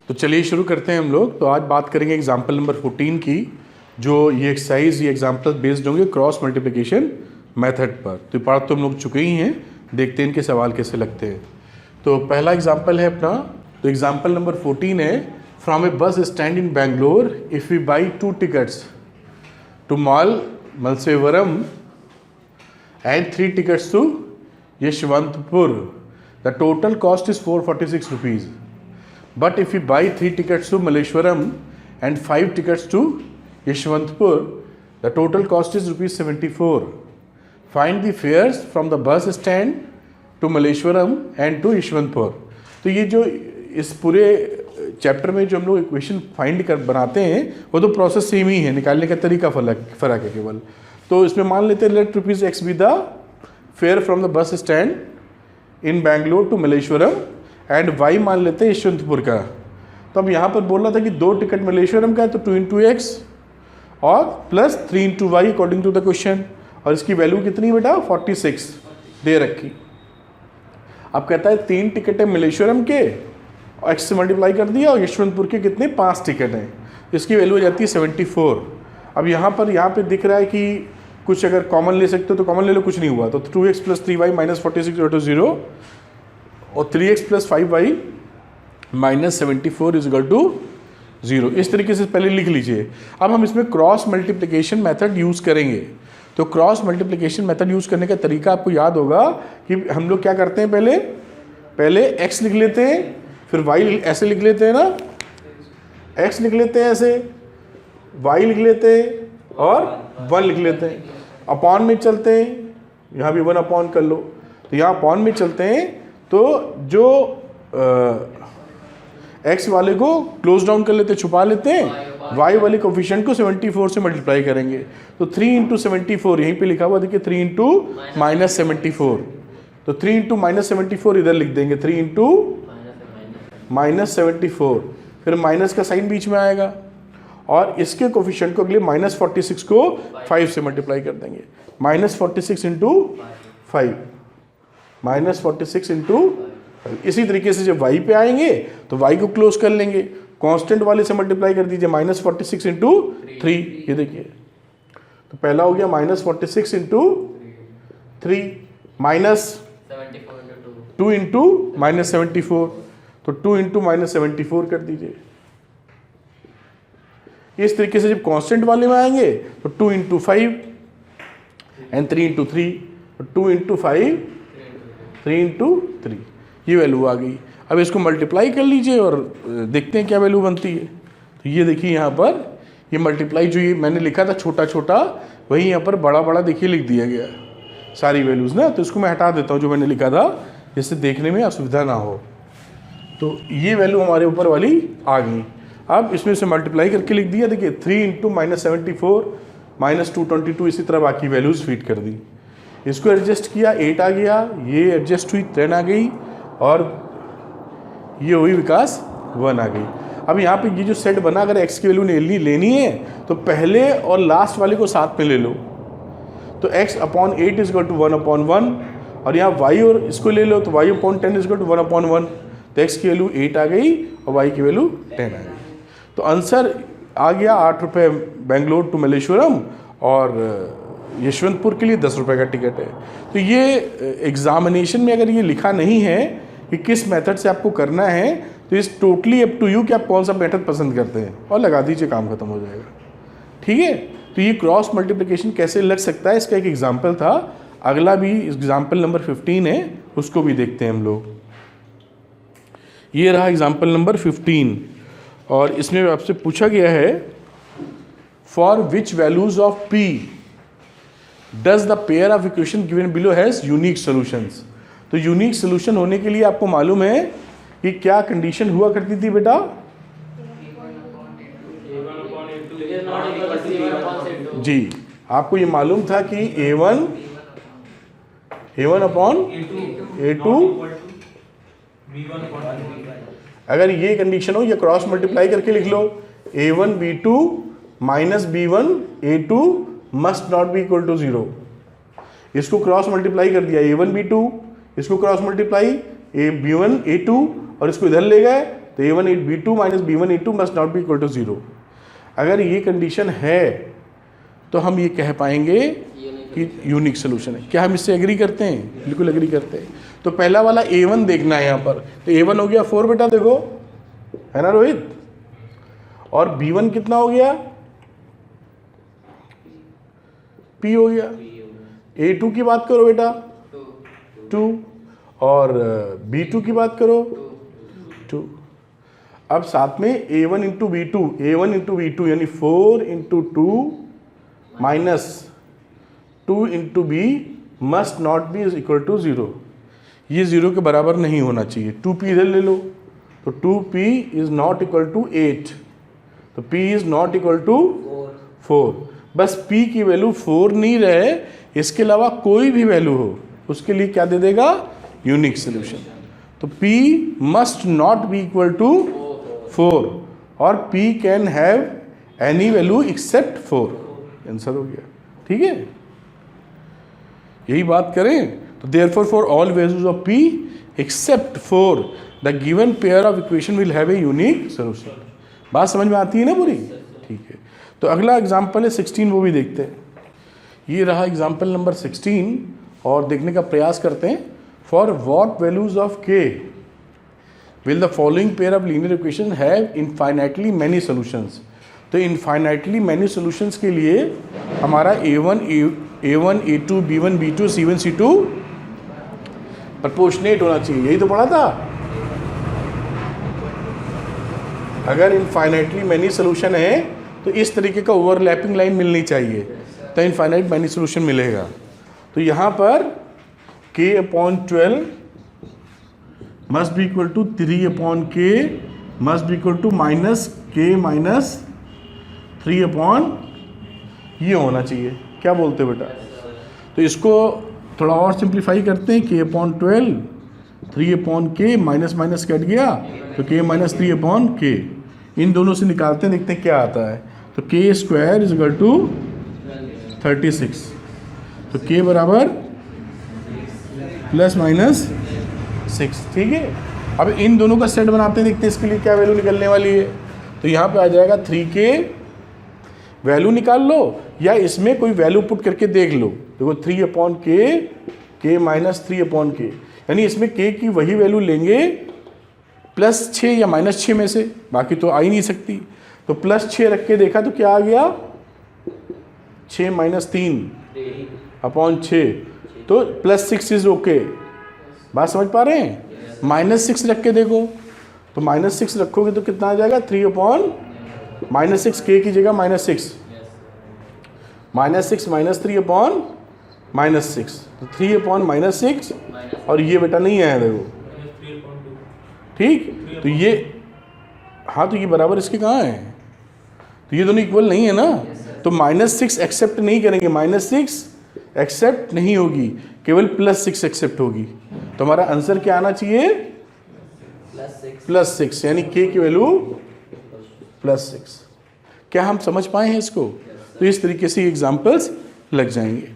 तो चलिए शुरू करते हैं हम लोग। तो आज बात करेंगे एग्जाम्पल नंबर 14 की, जो ये एक्सरसाइज ये एग्जाम्पल बेस्ड होंगे क्रॉस मल्टीप्लिकेशन मेथड पर। तो पढ़ तो हम लोग चुके ही हैं, देखते हैं इनके सवाल कैसे लगते हैं। तो पहला एग्जाम्पल है अपना, तो एग्जाम्पल नंबर 14 है, from a bus stand in Bangalore if we buy 2 tickets to Malsevaram and 3 tickets to Yeshwantpur. The total cost is 446 rupees. But if we buy 3 tickets to Malleshwaram and 5 tickets to Yeshwantpur, the total cost is rupees 74. Find the fares from the bus stand to Malleshwaram and to Yeshwantpur. तो ये जो इस पूरे chapter में जो हम लोग equation find कर बनाते हैं वो तो प्रोसेस सेम ही है, निकालने का तरीका फ़र्क है केवल। तो इसमें मान लेते हैं let rupees x be the fare from the bus stand in Bangalore to Malleshwaram and y मान लेते हैं यशवंतपुर का। तो अब यहाँ पर बोलना था कि 2 टिकट मल्लेश्वरम का है तो 2 into x और plus 3 into y according to the question, और इसकी वैल्यू कितनी बेटा 46 दे रखी। अब कहता है 3 टिकट है मल्लेश्वरम के और x से मल्टीप्लाई कर दिया, और यशवंतपुर के कितने 5 टिकट हैं, इसकी वैल्यू हो जाती है 74। अब यहाँ पे दिख रहा है कि कुछ अगर कॉमन ले सकते हो तो कॉमन ले लो, कुछ नहीं हुआ तो 2x + 3y - 46 = 0 और 3x + 5y - 74 = 0। इस तरीके से पहले लिख लीजिए। अब हम इसमें क्रॉस मल्टीप्लिकेशन मेथड यूज़ करेंगे। तो क्रॉस मल्टीप्लिकेशन मेथड यूज़ करने का तरीका आपको याद होगा कि हम लोग क्या करते हैं, पहले x लिख लेते हैं, फिर y ऐसे लिख लेते हैं ना, x लिख लेते हैं ऐसे, y लिख लेते हैं और 1 लिख लेते हैं, अपॉन में चलते हैं, यहाँ भी 1 अपॉन कर लो। तो यहाँ अपॉन में चलते हैं तो जो x वाले को क्लोज डाउन कर लेते हैं, छुपा लेते हैं, y वाले कोफिशिएंट को 74 से मल्टीप्लाई करेंगे। तो 3 × 74 यहीं पे लिखा हुआ देखिए, 3 × -74। तो 3 × -74 इधर लिख देंगे, 3 × -74, फिर माइनस का साइन बीच में आएगा और इसके कोफिशिएंट को अगले -46 को 5 से मल्टीप्लाई कर देंगे। -46 × 5 -46 × 5। इसी तरीके से जब y पे आएंगे तो y को क्लोज कर लेंगे, कांस्टेंट वाले से मल्टीप्लाई कर दीजिए, -46 × 3। ये देखिए, तो पहला हो गया -46 × 3 माइनस 2 × -74, तो 2 × -74 कर दीजिए। इस तरीके से जब कांस्टेंट वाले में आएंगे तो 2 × 5 एंड 3 × 3, 2 × 5 3 × 3, ये वैल्यू आ गई। अब इसको मल्टीप्लाई कर लीजिए और देखते हैं क्या वैल्यू बनती है। तो ये देखिए यहाँ पर ये मल्टीप्लाई जो ये मैंने लिखा था छोटा छोटा, वही यहाँ पर बड़ा बड़ा देखिए लिख दिया गया सारी वैल्यूज़ ना। तो इसको मैं हटा देता हूँ जो मैंने लिखा था, जिससे देखने में असुविधा ना हो। तो ये वैल्यू हमारे ऊपर वाली आ गई। अब इसमें से मल्टीप्लाई करके लिख दिया, देखिए 3 × -74 -222, इसी तरह बाकी वैल्यूज़ फीड कर दी। इसको एडजस्ट किया, 8 आ गया, ये एडजस्ट हुई 10 आ गई, और ये हुई विकास 1 आ गई। अब यहाँ पे ये जो सेट बना, अगर x की वैल्यू लेनी है तो पहले और लास्ट वाले को साथ में ले लो। तो x/8 = 1/1, और यहाँ y और इसको ले लो तो y/10 = 1/1। तो x की वैल्यू 8 आ गई और y की वैल्यू 10 आ गई। तो आंसर आ गया 8 रुपये बेंगलोर टू मल्लेश्वरम, और यशवंतपुर के लिए 10 रुपये का टिकट है। तो ये एग्जामिनेशन में अगर ये लिखा नहीं है कि किस मेथड से आपको करना है, तो इस टोटली अप टू यू कि आप कौन सा मेथड पसंद करते हैं, और लगा दीजिए, काम खत्म हो जाएगा। ठीक है, तो ये क्रॉस मल्टीप्लिकेशन कैसे लग सकता है, इसका एक एग्जाम्पल था। अगला भी एग्जाम्पल नंबर 15 है, उसको भी देखते हैं हम लोग। ये रहा एग्जाम्पल नंबर 15, और इसमें आपसे पूछा गया है, for which values of p does the pair of equation given below has unique solutions. तो यूनिक सॉल्यूशन होने के लिए आपको मालूम है कि क्या कंडीशन हुआ करती थी बेटा, जी आपको ये मालूम था कि a1 अपॉन a2, अगर ये कंडीशन हो, ये क्रॉस मल्टीप्लाई करके लिख लो, a1 b2 - b1 a2 must not be equal to 0। इसको क्रॉस मल्टीप्लाई कर दिया, a1 b2, इसको क्रॉस मल्टीप्लाई b1 a2, और इसको इधर ले गए तो A1 B2 minus B1 A2 must not be equal to 0। अगर ये कंडीशन है तो हम ये कह पाएंगे कि यूनिक सोल्यूशन है। क्या हम इससे एग्री करते हैं? बिल्कुल एग्री करते हैं। तो पहला वाला A1 देखना है यहाँ पर, तो A1 हो गया 4 बेटा, देखो है ना रोहित, और B1 कितना हो गया? P हो गया। A2 की बात करो बेटा 2, और B2 की बात करो 2। अब साथ में A1 इंटू B2 यानी 4 into 2 minus 2 into B must not be is equal to 0। ये 0 के बराबर नहीं होना चाहिए। 2P इधर ले लो, तो 2P is not equal to 8, तो P is not equal to 4। बस P की वैल्यू 4 नहीं रहे, इसके अलावा कोई भी वैल्यू हो उसके लिए क्या दे देगा? Unique solution. तो P must not be equal to 4 और P can have any value except 4। Answer हो गया। ठीक है, यही बात करें तो therefore for all values of P except 4 the given pair of equation will have a unique solution. बात समझ में आती है ना पूरी? ठीक है, तो अगला एग्जाम्पल है 16, वो भी देखते हैं। ये रहा एग्जाम्पल नंबर 16 और देखने का प्रयास करते हैं। For what values of K will the following pair of linear equation have infinitely many solutions. तो इनफाइनाइटली मैनी सॉल्यूशंस के लिए हमारा A1 A2 B1 B2 C1 C2 proportionate होना चाहिए। यही तो पढ़ा था। अगर इनफाइनाइटली मैनी सॉल्यूशन है तो इस तरीके का ओवरलैपिंग लाइन मिलनी चाहिए, तो इनफाइनाइट मैनी सॉल्यूशन मिलेगा। तो यहाँ पर K/12 must be equal to 3/K must be equal to minus K minus 3/, ये होना चाहिए। क्या बोलते हो बेटा? तो इसको थोड़ा और सिंप्लीफाई करते हैं। K/12 3/K minus minus cut गया तो K माइनस 3/K, इन दोनों से निकालते हैं, देखते हैं क्या आता है। तो K square is equal to 36, तो K बराबर प्लस माइनस 6। ठीक है, अब इन दोनों का सेट बनाते हैं, देखते हैं इसके लिए क्या वैल्यू निकलने वाली है। तो यहाँ पे आ जाएगा 3K, वैल्यू निकाल लो या इसमें कोई वैल्यू पुट करके देख लो। देखो 3/K K माइनस 3/K, यानी इसमें K की वही वैल्यू लेंगे +6 या -6 में से, बाकी तो आ ही नहीं सकती। तो +6 रख के देखा तो क्या आ गया? 6 माइनस 3/6, तो +6 इज ओके। बात समझ पा रहे हैं? -6 रख के देखो, तो -6 रखोगे तो कितना आ जाएगा? 3/-6 K की जगह -6 -6 माइनस 3/-6, तो 3/-6, और ये बेटा नहीं आया देखो। ठीक, तो ये हाँ, तो ये बराबर इसके कहाँ है? तो ये दोनों इक्वल नहीं है ना, तो -6 एक्सेप्ट नहीं करेंगे, -6 एक्सेप्ट नहीं होगी, केवल +6 एक्सेप्ट होगी। तो हमारा आंसर क्या आना चाहिए? +6, यानी K की वैल्यू +6। क्या हम समझ पाए हैं इसको? तो इस तरीके से एग्जाम्पल्स लग जाएंगे।